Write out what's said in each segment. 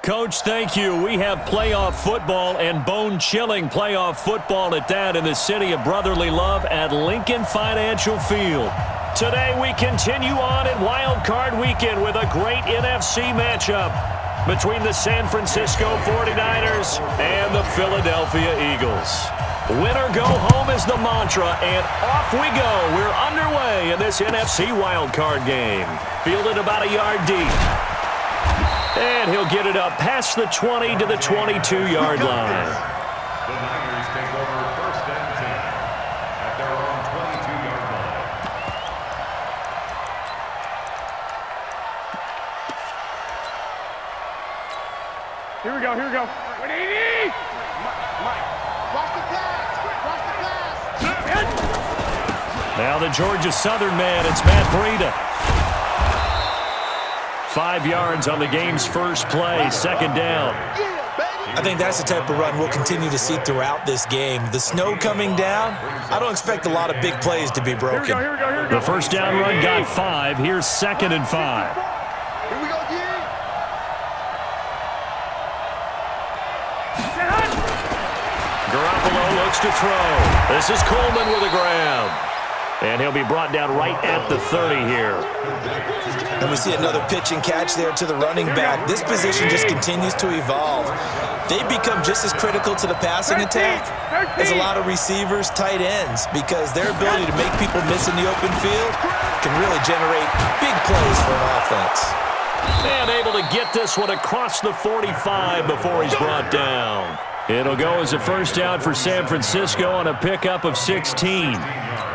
Coach, thank you. We have playoff football and bone-chilling playoff football at that in the city of brotherly love at Lincoln Financial Field. Today we continue on in Wildcard Weekend with a great NFC matchup between the San Francisco 49ers and the Philadelphia Eagles. Win or go home is the mantra, and off we go. We're underway in this NFC wildcard game. Fielded about a yard deep. And he'll get it up past the 20 to the 22-yard line. The Niners take over first and 10 at their own 22-yard line. Here we go, here we go. 180! Mike, watch the pass, watch the pass. Now the Georgia Southern man, it's Matt Breida. 5 yards on the game's first play, second down. I think that's the type of run we'll continue to see throughout this game. The snow coming down, I don't expect a lot of big plays to be broken. Here we go, here we go. The first down run got 5. Here's second and 5. Here we go, Garoppolo looks to throw. This is Coleman with the ground. And he'll be brought down right at the 30 here. And we see another pitch and catch there to the running back. This position just continues to evolve. They become just as critical to the passing attack as a lot of receivers, tight ends, because their ability to make people miss in the open field can really generate big plays for an offense. And able to get this one across the 45 before he's brought down. It'll go as a first down for San Francisco on a pickup of 16.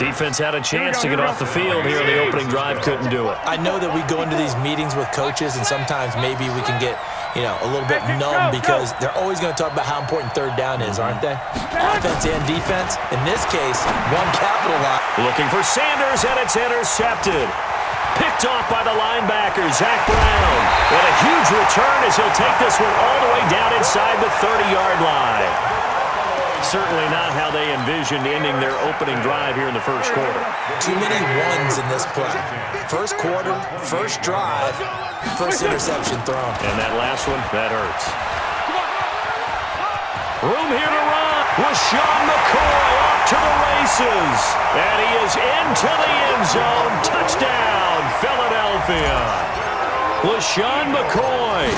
Defense had a chance to get off the field here in the opening drive, couldn't do it. I know that we go into these meetings with coaches, and sometimes maybe we can get, a little bit numb because they're always going to talk about how important third down is, aren't they? Offense and defense. In this case, one capitalize. Looking for Sanders, and it's intercepted. Picked off by the linebacker, Zach Brown. And a huge return as he'll take this one all the way down inside the 30-yard line. Certainly not how they envisioned ending their opening drive here in the first quarter. Too many ones in this play. First quarter, first drive, first interception thrown. And that last one, that hurts. Room here to run with Sean McCoy off to the races. And he is into the end zone. Touchdown, Philadelphia. LaShawn McCoy,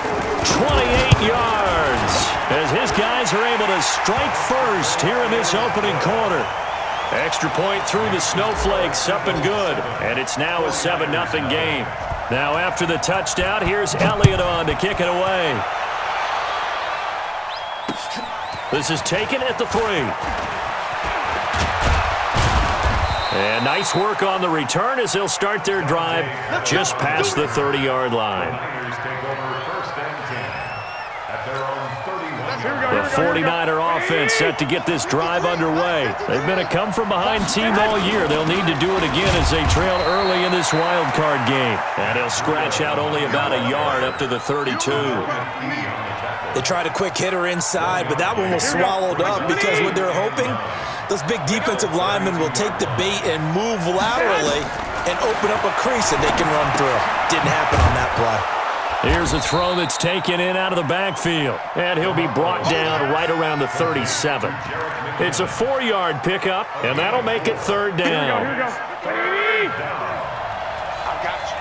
28 yards, as his guys are able to strike first here in this opening quarter. Extra point through the snowflakes, up and good, and it's now a 7-0 game. Now after the touchdown, here's Elliott on to kick it away. This is taken at the 3. And nice work on the return as they'll start their drive just past the 30-yard line. The 49er offense set to get this drive underway. They've been a come-from-behind team all year. They'll need to do it again as they trail early in this wild card game. And he'll scratch out only about a yard up to the 32. They tried a quick hitter inside, but that one was swallowed up because what they're hoping, those big defensive linemen will take the bait and move laterally and open up a crease that they can run through. Didn't happen on that play. Here's a throw that's taken in out of the backfield, and he'll be brought down right around the 37. It's a 4-yard pickup, and that'll make it third down. Here we go, here we go. I got you.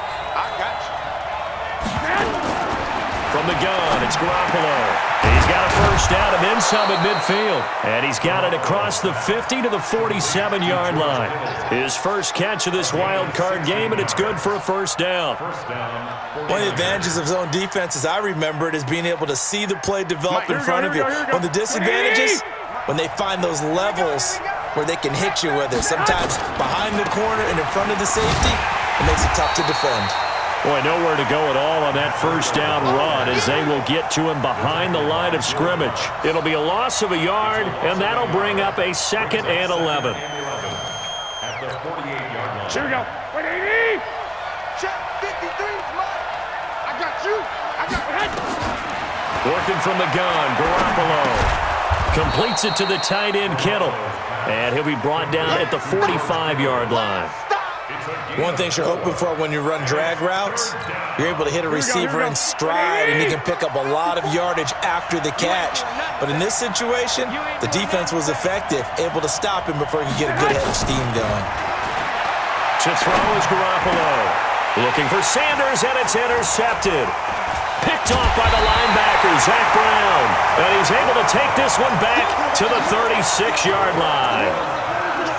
From the gun, it's Garoppolo. He's got a first down and then some at midfield. And he's got it across the 50 to the 47-yard line. His first catch of this wild card game, and it's good for a first down. One of the advantages of zone defense, as I remember it, is being able to see the play develop in front of you. One of the disadvantages, when they find those levels where they can hit you with it. Sometimes behind the corner and in front of the safety, it makes it tough to defend. Boy, nowhere to go at all on that first down run as they will get to him behind the line of scrimmage. It'll be a loss of a yard, and that'll bring up a 2nd and 11. At the 48-yard line. Here we go. 180! Check 53, Mike. I got you. I got your head. Working from the gun, Garoppolo completes it to the tight end, Kittle. And he'll be brought down at the 45-yard line. One thing you're hoping for when you run drag routes, you're able to hit a receiver in stride, and you can pick up a lot of yardage after the catch. But in this situation, the defense was effective, able to stop him before he could get a good head of steam going. To throw is Garoppolo. Looking for Sanders, and it's intercepted. Picked off by the linebacker, Zach Brown. And he's able to take this one back to the 36-yard line.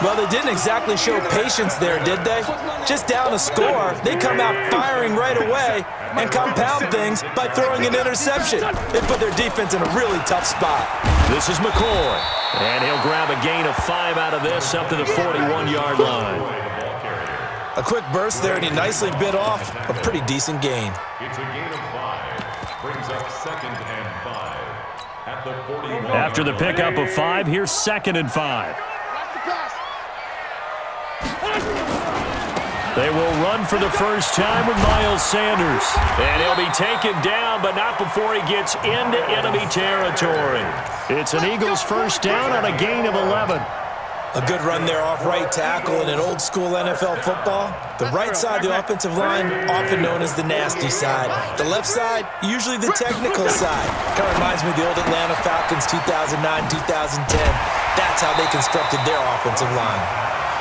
Well, they didn't exactly show patience there, did they? Just down a score, they come out firing right away and compound things by throwing an interception. They put their defense in a really tough spot. This is McCoy, and he'll grab a gain of 5 out of this up to the 41-yard line. A quick burst there, and he nicely bit off a pretty decent gain. It's a gain of 5. Brings up 2nd and 5 at the 41. After the pickup of 5, here's 2nd and 5. They will run for the first time with Miles Sanders. And he'll be taken down, but not before he gets into enemy territory. It's an Eagles first down on a gain of 11. A good run there off right tackle in an old-school NFL football. The right side of the offensive line, often known as the nasty side. The left side, usually the technical side. Kind of reminds me of the old Atlanta Falcons 2009-2010. That's how they constructed their offensive line.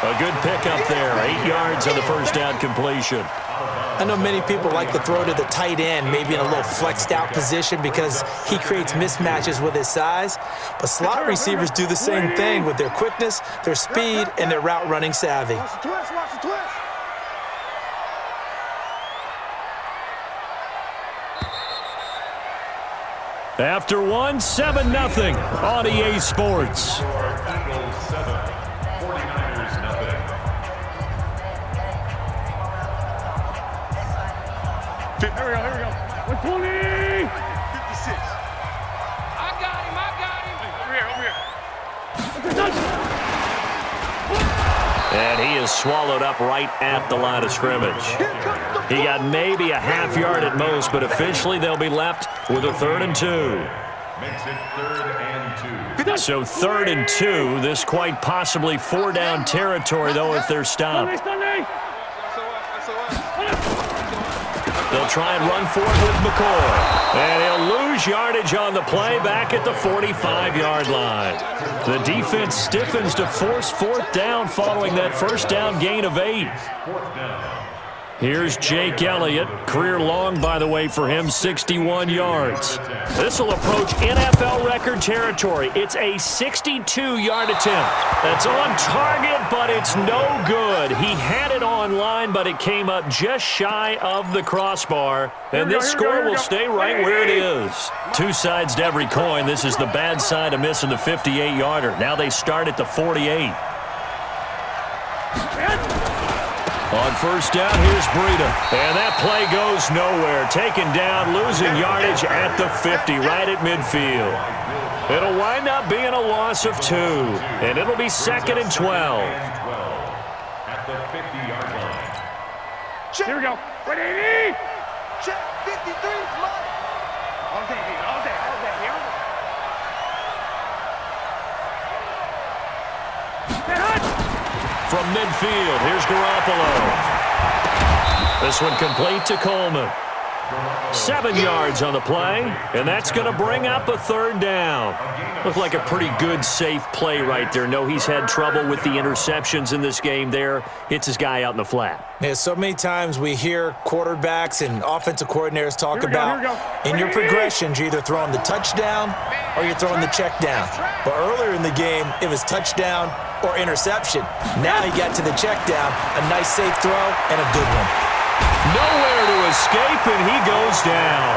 A good pickup there, 8 yards on the first down completion. I know many people like to throw to the tight end, maybe in a little flexed out position because he creates mismatches with his size. But slot receivers do the same thing with their quickness, their speed, and their route running savvy. Watch the twist, watch the twist. After one, 7-0 on EA Sports. Eagles 7, 49ers nothing. Here we go. 120. 56. I got him. Over here. And he is swallowed up right at the line of scrimmage. He got maybe a half yard at most, but officially they'll be left with a 3rd and 2. Makes it 3rd and 2. So 3rd and 2, this quite possibly 4-down territory, though, if they're stopped. They'll try and run for it with McCoy. And he'll lose yardage on the play back at the 45-yard line. The defense stiffens to force 4th down following that first down gain of 8. 4th down. Here's Jake Elliott. Career long, by the way, for him, 61 yards. This will approach NFL record territory. It's a 62-yard attempt. That's on target, but it's no good. He had it on line, but it came up just shy of the crossbar. And this score will stay right where it is. Two sides to every coin. This is the bad side of missing the 58-yarder. Now they start at the 48. On first down, here's Breida. And that play goes nowhere. Taken down, losing yardage at the 50, right at midfield. It'll wind up being a loss of 2, and it'll be 2nd and 12. At the 50-yard line. Here we go. 180. Check 53, mine. All day. From midfield, here's Garoppolo. This one complete to Coleman. 7 yards on the play, and that's going to bring up a 3rd down. Looked like a pretty good, safe play right there. No, he's had trouble with the interceptions in this game there. Hits his guy out in the flat. Yeah, so many times we hear quarterbacks and offensive coordinators talk about in your progressions, you're either throwing the touchdown or you're throwing the check down. But earlier in the game, it was touchdown or interception. Now he got to the check down, a nice safe throw, and a good one. Nowhere to escape, and he goes down.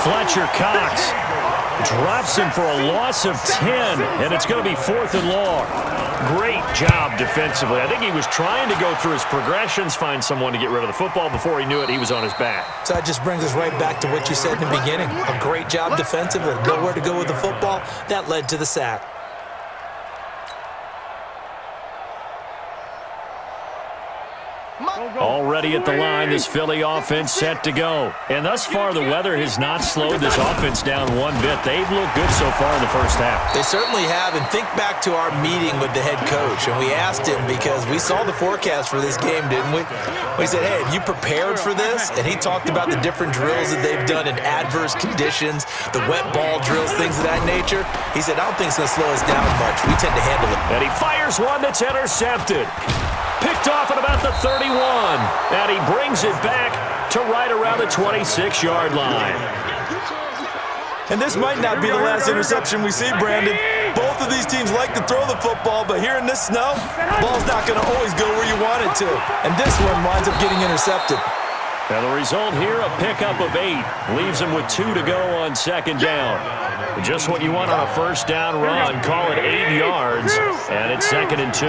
Fletcher Cox drops him for a loss of 10, and it's going to be 4th and long. Great job defensively. I think he was trying to go through his progressions, find someone to get rid of the football. Before he knew it, he was on his back. So that just brings us right back to what you said in the beginning. A great job defensively. Nowhere to go with the football. That led to the sack. Already at the line, this Philly offense set to go. And thus far, the weather has not slowed this offense down one bit. They've looked good so far in the first half. They certainly have. And think back to our meeting with the head coach. And we asked him, because we saw the forecast for this game, didn't we? We said, hey, have you prepared for this? And he talked about the different drills that they've done in adverse conditions, the wet ball drills, things of that nature. He said, I don't think it's going to slow us down much. We tend to handle it. And he fires one that's intercepted. Picked off at about the 31. And he brings it back to right around the 26-yard line. And this might not be the last interception we see, Brandon. Both of these teams like to throw the football, but here in this snow, the ball's not going to always go where you want it to. And this one winds up getting intercepted. And the result here, a pickup of 8. Leaves him with 2 to go on second down. Just what you want on a first down run. Call it 8 yards. And it's 2nd and 2.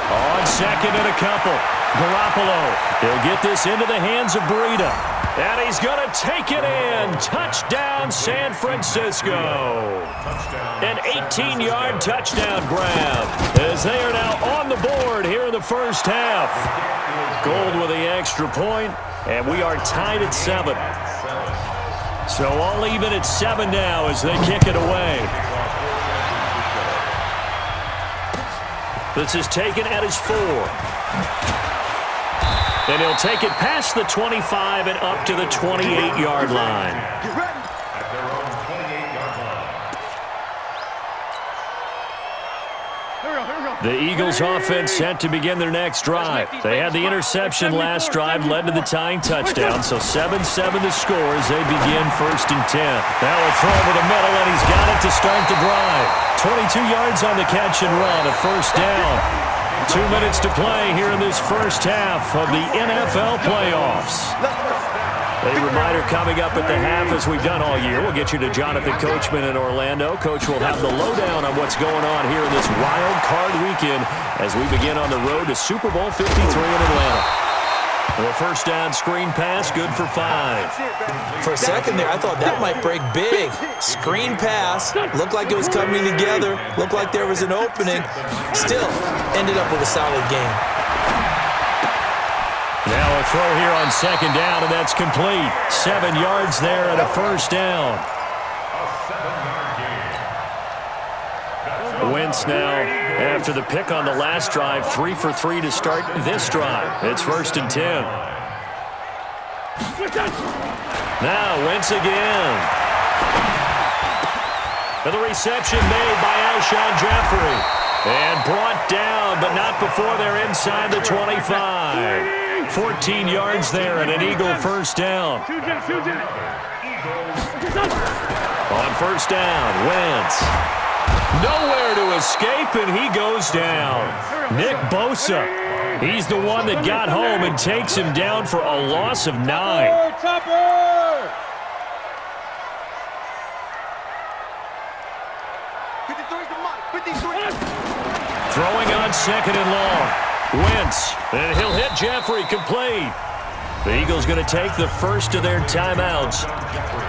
On second and a couple. Garoppolo. He'll get this into the hands of Breida. And he's going to take it in. Touchdown, San Francisco. An 18-yard touchdown grab as they are now on the board here in the first half. Gold with the extra point, and we are tied at 7. So all even at 7 now as they kick it away. This is taken at his 4. And he'll take it past the 25 and up to the 28-yard line. At their own 28-yard line. The Eagles offense set to begin their next drive. They had the interception last drive, led to the tying touchdown, so 7-7 the score as they begin 1st and 10. Now a throw over the middle, and he's got it to start the drive. 22 yards on the catch and run, a first down. 2 minutes to play here in this first half of the NFL playoffs. A reminder coming up at the half, as we've done all year. We'll get you to Jonathan Coachman in Orlando. Coach will have the lowdown on what's going on here in this wild card weekend as we begin on the road to Super Bowl 53 in Atlanta. Well, first down screen pass, good for 5. For a second there, I thought that might break big. Screen pass, looked like it was coming together, looked like there was an opening. Still, ended up with a solid game. Now a throw here on second down, and that's complete. 7 yards there and a first down. Wentz now, after the pick on the last drive, 3 for 3 to start this drive. It's 1st and 10. Now Wentz again. And the reception made by Alshon Jeffrey. And brought down, but not before they're inside the 25. 14 yards there and an Eagle first down. On first down, Wentz. Nowhere to escape, and he goes down. Nick Bosa. He's the one that got home and takes him down for a loss of 9. Throwing on second and long. Wentz, and he'll hit Jeffrey complete. The Eagles going to take the first of their timeouts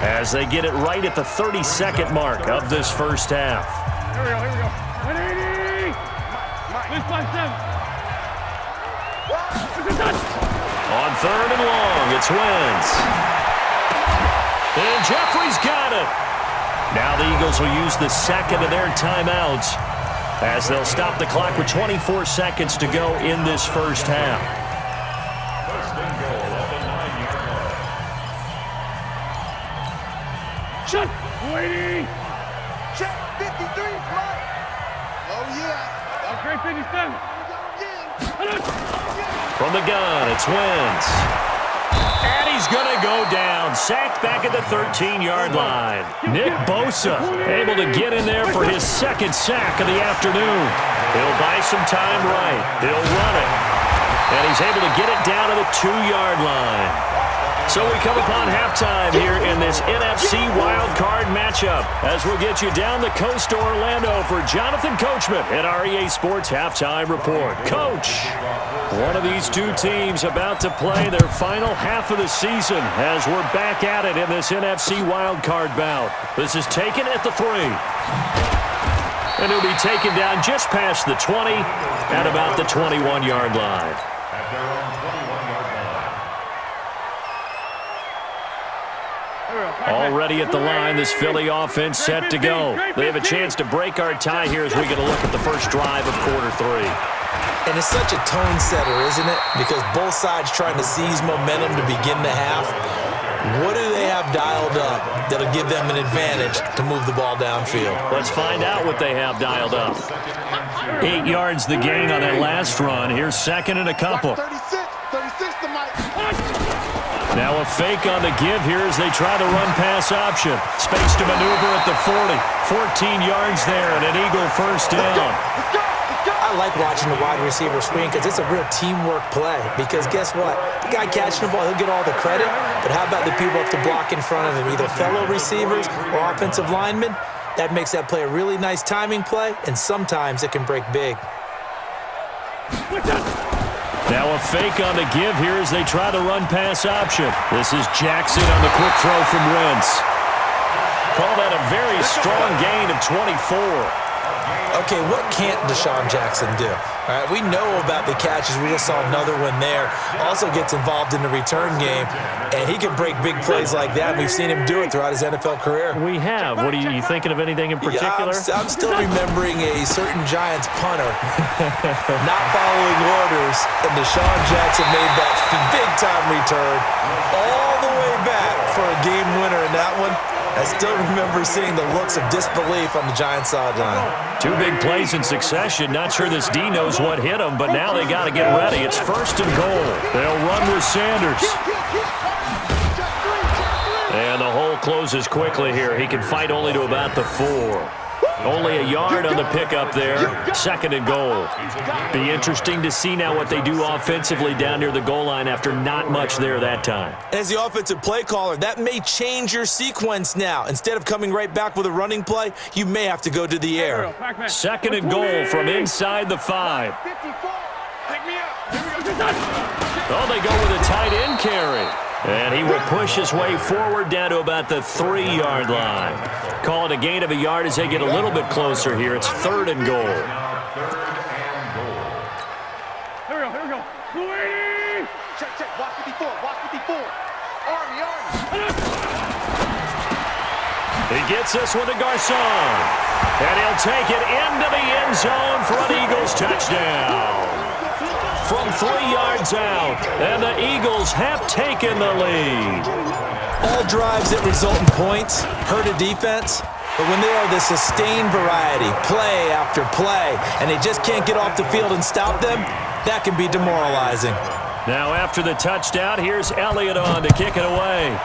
as they get it right at the 32nd mark of this first half. Here we go. 180! On third and long, it's Wentz. And Jeffrey's got it. Now the Eagles will use the second of their timeouts as they'll stop the clock with 24 seconds to go in this first half. First and goal at the 9-yard line. Shut! 180! Check 53, Mike. Oh, yeah. Okay, 57. From the gun, it's Wentz. And he's going to go down. Sacked back at the 13-yard line. Nick Bosa able to get in there for his second sack of the afternoon. He'll buy some time right. He'll run it. And he's able to get it down to the 2-yard line. So we come upon halftime here in this NFC Wildcard matchup as we'll get you down the coast to Orlando for Jonathan Coachman at our EA Sports Halftime Report. Coach, one of these two teams about to play their final half of the season as we're back at it in this NFC Wildcard bout. This is taken at the 3. And he'll be taken down just past the 20 at about the 21-yard line. At their own 21-yard line. Already at the line, this Philly offense set to go. They have a chance to break our tie here as we get a look at the first drive of quarter 3. And it's such a tone setter, isn't it? Because both sides trying to seize momentum to begin the half. What do they have dialed up that'll give them an advantage to move the ball downfield? Let's find out what they have dialed up. 8 yards the gain on that last run. Here's second and a couple. 36 to Mike. Now a fake on the give here as they try the run-pass option. Space to maneuver at the 40. 14 yards there and an Eagle first down. I like watching the wide receiver screen because it's a real teamwork play. Because guess what? The guy catching the ball, he'll get all the credit. But how about the people up to block in front of him, either fellow receivers or offensive linemen? That makes that play a really nice timing play, and sometimes it can break big. Now a fake on the give here as they try the run-pass option. This is Jackson on the quick throw from Wentz. Call that a very strong gain of 24. Okay, what can't Deshaun Jackson do? All right, we know about the catches. We just saw another one there. Also gets involved in the return game, and he can break big plays like that. We've seen him do it throughout his NFL career. We have. What are you thinking of anything in particular? Yeah, I'm still remembering a certain Giants punter not following orders, and Deshaun Jackson made that big-time return all the way back for a game winner in that one. I still remember seeing the looks of disbelief on the Giants sideline. 2 big plays in succession. Not sure this D knows what hit him, but now they got to get ready. It's first and goal. They'll run with Sanders. And the hole closes quickly here. He can fight only to about the 4. Only a yard on the pickup there. Second and goal. Be interesting to see now what they do offensively down near the goal line after not much there that time. As the offensive play caller, that may change your sequence now. Instead of coming right back with a running play, you may have to go to the air. Second and goal from inside the 5. Oh, they go with a tight end carry. And he will push his way forward down to about the 3-yard line. Call it a gain of a yard as they get a little bit closer here. It's third and goal. Here we go. Check. Watch 54. Army. He gets this one to Garcon. And he'll take it into the end zone for an Eagles touchdown. From 3 yards out, and the Eagles have taken the lead. All drives that result in points hurt a defense, but when they are the sustained variety, play after play, and they just can't get off the field and stop them, that can be demoralizing. Now after the touchdown, here's Elliott on to kick it away.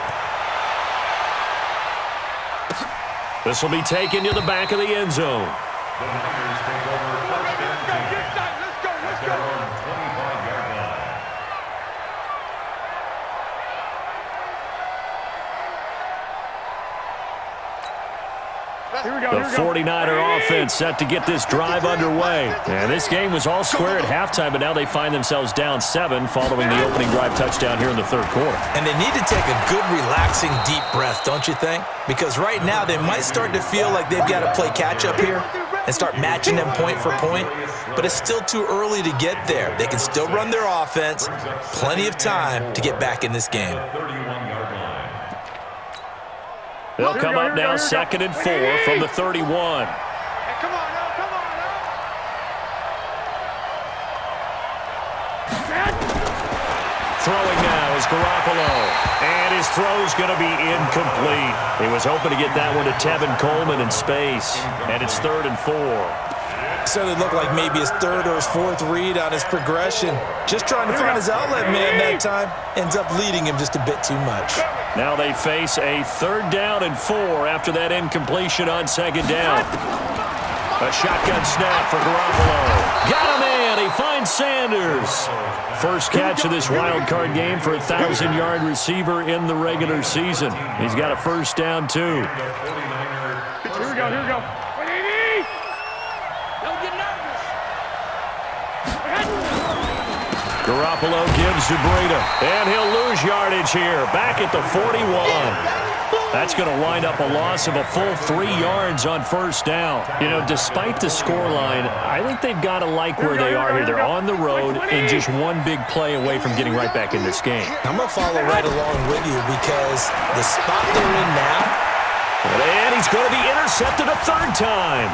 This will be taken to the back of the end zone. The Niners take over first and 10. At their own 25-yard line. The 49er offense set to get this drive underway. And this game was all square at halftime, but now they find themselves down 7 following the opening drive touchdown here in the third quarter. And they need to take a good, relaxing, deep breath, don't you think? Because right now they might start to feel like they've got to play catch-up here and start matching them point for point. But it's still too early to get there. They can still run their offense. Plenty of time to get back in this game. They'll come up now second and 4 from the 31. Hey, come on now. Throwing now is Garoppolo. And his throw's going to be incomplete. He was hoping to get that one to Tevin Coleman in space. And it's third and 4. Certainly looked like maybe his third or his fourth read on his progression. Just trying to find his outlet man that time. Ends up leading him just a bit too much. Now they face a 3rd down and 4 after that incompletion on 2nd down. A shotgun snap for Garoppolo. Got him in. He finds Sanders. First catch of this wild card game for a 1,000-yard receiver in the regular season. He's got a first down, too. Here we go. Don't get nervous. Garoppolo gives to Breida, and he'll lose yardage here, back at the 41. That's going to wind up a loss of a full 3 yards on first down. You know, despite the scoreline, I think they've got to like where they are here. They're on the road and just one big play away from getting right back in this game. I'm going to follow right along with you because the spot they're in now. And he's going to be intercepted a third time.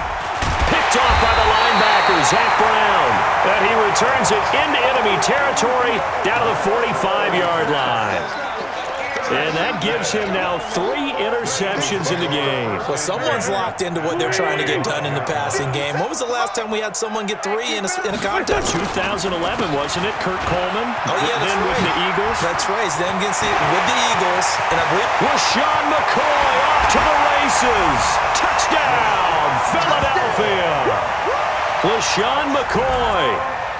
Picked off by the linebacker, Zach Brown. And he returns it into enemy territory down to the 45-yard line. And that gives him now 3 interceptions in the game. Well, someone's locked into what they're trying to get done in the passing game. When was the last time we had someone get 3 in a contest? 2011, wasn't it? Kurt Coleman. Oh, yeah, that's then right. with the Eagles. That's right. Then with the Eagles. And I believe LaShawn McCoy off to the races. Touchdown, Philadelphia. LaShawn McCoy.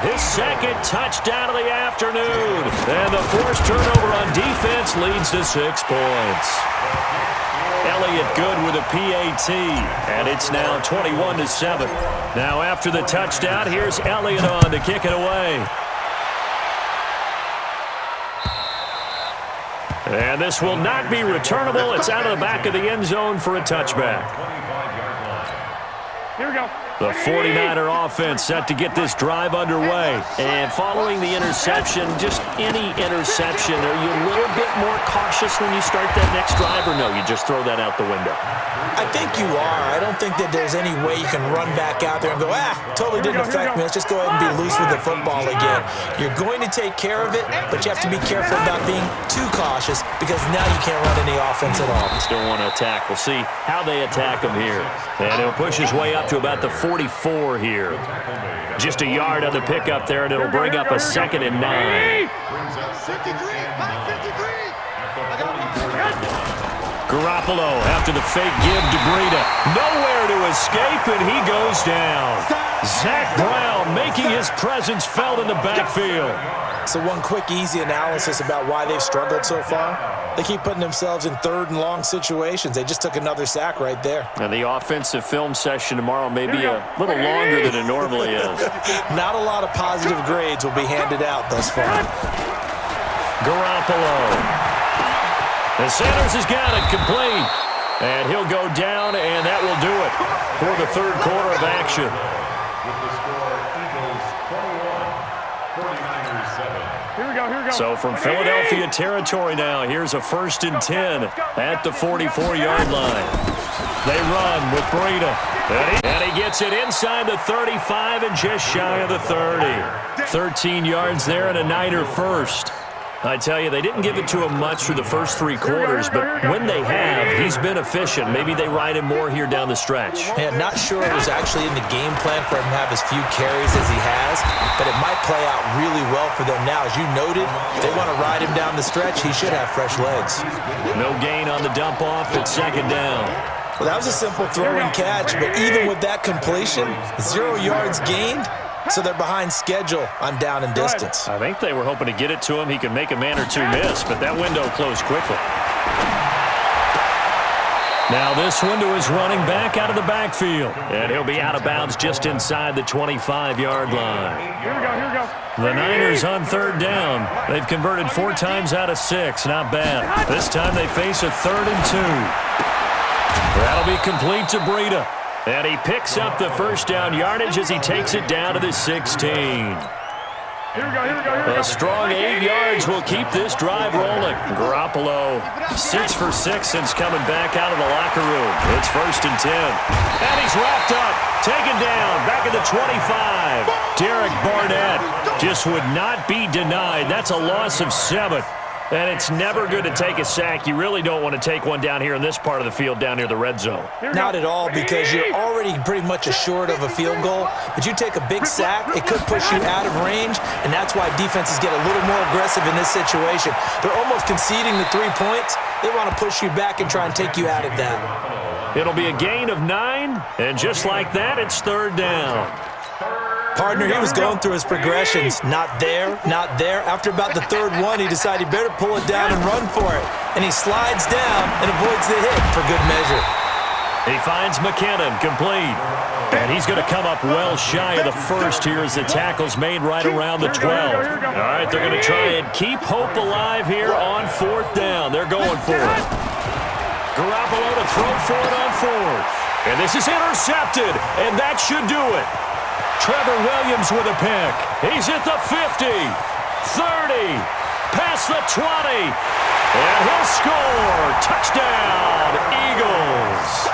His second touchdown of the afternoon. And the forced turnover on defense leads to 6 points. Elliott good with a PAT. And it's now 21-7. Now after the touchdown, here's Elliott on to kick it away. And this will not be returnable. It's out of the back of the end zone for a touchback. Here we go. The 49er offense set to get this drive underway. And following the interception, just any interception, are you a little bit more cautious when you start that next drive, or no, you just throw that out the window? I think you are. I don't think that there's any way you can run back out there and go, totally didn't affect me. Let's just go ahead and be loose with the football again. You're going to take care of it, but you have to be careful about being too cautious because now you can't run any offense at all. Still want to attack. We'll see how they attack him here. And he'll push his way up to about the 44 here. Just a yard on the pickup there, and it'll bring up a 2nd and 9. Garoppolo after the fake give to Breida. Nowhere to escape, and he goes down. Zach Brown making his presence felt in the backfield. So one quick, easy analysis about why they've struggled so far. They keep putting themselves in 3rd and long situations. They just took another sack right there. And the offensive film session tomorrow may be a little longer than it normally is. Not a lot of positive grades will be handed out thus far. Garoppolo. And Sanders has got it complete. And he'll go down, and that will do it for the 3rd quarter of action. With the score, Eagles 21, 49ers 7. Here we go, here we go. So from Philadelphia territory now, here's a 1st and 10 at the 44-yard line. They run with Breida. And he gets it inside the 35 and just shy of the 30. 13 yards there and a Niner first. I tell you, they didn't give it to him much through the first 3 quarters, but when they have, he's been efficient. Maybe they ride him more here down the stretch. Yeah, not sure it was actually in the game plan for him to have as few carries as he has, but it might play out really well for them now. As you noted, if they want to ride him down the stretch, he should have fresh legs. No gain on the dump off at 2nd down. Well, that was a simple throw and catch, but even with that completion, 0 yards gained, so they're behind schedule on down and distance. I think they were hoping to get it to him. He could make a man or 2 miss, but that window closed quickly. Now this window is running back out of the backfield, and he'll be out of bounds just inside the 25-yard line. Here we go, here we go. The Niners on 3rd down. They've converted 4 times out of 6. Not bad. This time they face a 3rd and 2. That'll be complete to Breida. And he picks up the first down yardage as he takes it down to the 16. Here we go, here we go, here we go. A strong 8 yards will keep this drive rolling. Garoppolo, 6 for 6 since coming back out of the locker room. It's 1st and 10. And he's wrapped up, taken down, back at the 25. Derek Barnett just would not be denied. That's a loss of 7. And it's never good to take a sack. You really don't want to take one down here in this part of the field, down near the red zone. Not at all, because you're already pretty much assured of a field goal. But you take a big sack, it could push you out of range, and that's why defenses get a little more aggressive in this situation. They're almost conceding the 3 points. They want to push you back and try and take you out of that. It'll be a gain of 9, and just like that, it's 3rd down. Partner, he was going through his progressions. Not there, not there. After about the 3rd one, he decided he better pull it down and run for it. And he slides down and avoids the hit for good measure. He finds McKinnon complete. And he's going to come up well shy of the first here as the tackle's made right around the 12. All right, they're going to try and keep hope alive here on 4th down. They're going for it. Garoppolo to throw for it on 4th. And this is intercepted, and that should do it. Trevor Williams with a pick. He's at the 50, 30, past the 20, and he'll score. Touchdown, Eagles.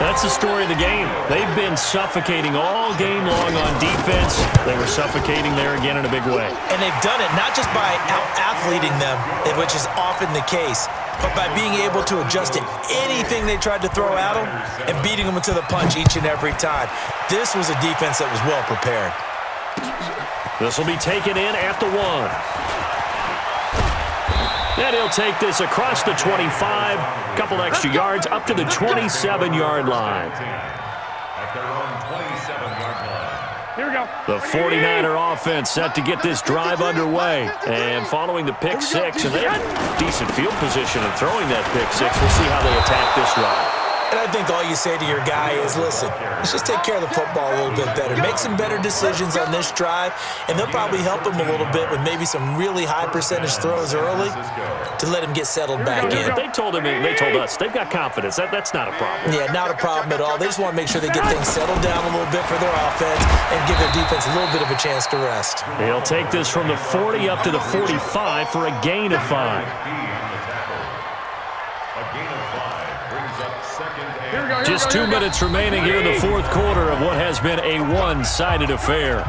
That's the story of the game. They've been suffocating all game long on defense. They were suffocating there again in a big way. And they've done it not just by out-athleting them, which is often the case, but by being able to adjust to anything they tried to throw at them and beating them to the punch each and every time. This was a defense that was well prepared. This will be taken in at the 1. And he'll take this across the 25, couple extra yards, up to the 27-yard line. At their own 27-yard line. Here we go. The 49er offense set to get this drive underway. And following the pick six, and they have decent field position in throwing that pick six. We'll see how they attack this drive. And I think all you say to your guy is, listen, let's just take care of the football a little bit better. Make some better decisions on this drive, and they'll probably help him a little bit with maybe some really high percentage throws early to let him get settled back in. They told us, they've got confidence. That's not a problem. Yeah, not a problem at all. They just want to make sure they get things settled down a little bit for their offense and give their defense a little bit of a chance to rest. He'll take this from the 40 up to the 45 for a gain of 5. A gain of 5 brings up second and Just 2 minutes remaining here in the 4th quarter of what has been a one-sided affair.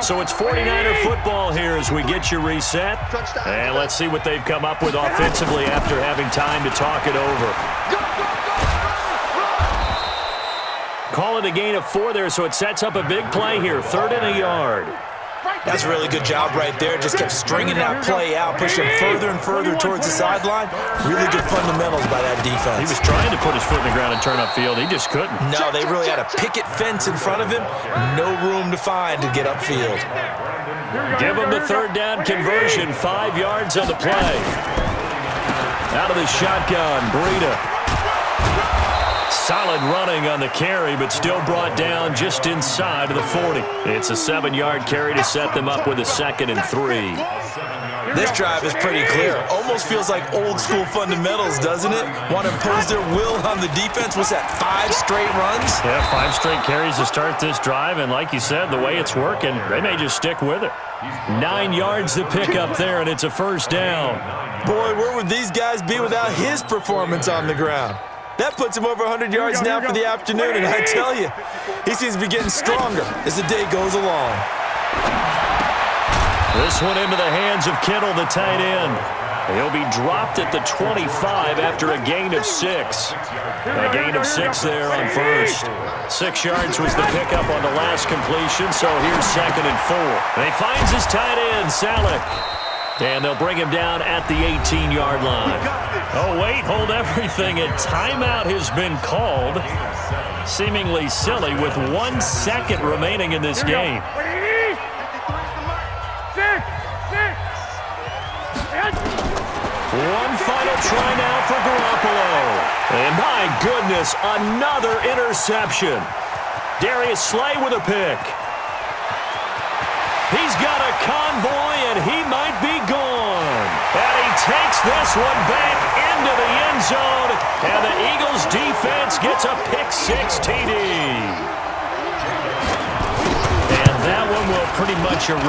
So it's 49er football here as we get you reset. And let's see what they've come up with offensively after having time to talk it over. Call it a gain of 4 there, so it sets up a big play here. 3rd and a yard. That's a really good job right there. Just kept stringing that play out, pushing further and further towards the sideline. Really good fundamentals by that defense. He was trying to put his foot in the ground and turn upfield. He just couldn't. No, they really had a picket fence in front of him. No room to find to get upfield. Give him the 3rd down conversion. 5 yards on the play. Out of the shotgun, Breida. Solid running on the carry, but still brought down just inside of the 40. It's a 7-yard carry to set them up with a 2nd and 3. This drive is pretty clear. Almost feels like old school fundamentals, doesn't it? Want to impose their will on the defense. What's that, 5 straight runs? Yeah, 5 straight carries to start this drive, and like you said, the way it's working, they may just stick with it. 9 yards to pick up there, and it's a 1st down. Boy, where would these guys be without his performance on the ground? That puts him over 100 yards now for the afternoon, and I tell you, he seems to be getting stronger as the day goes along. This one into the hands of Kittle, the tight end. He'll be dropped at the 25 after a gain of 6. A gain of 6 there on 1st. 6 yards was the pickup on the last completion, so here's 2nd and 4. And he finds his tight end, Salek. And they'll bring him down at the 18-yard line. Oh, wait, hold everything. A timeout has been called. Seemingly silly with 1 second remaining in this game. One final try now for Garoppolo. And my goodness, another interception. Darius Slay with a pick. He's got a convoy, and he might be gone. And he takes this one back into the end zone, and the Eagles defense gets a pick-6 TD. And that one will pretty much erase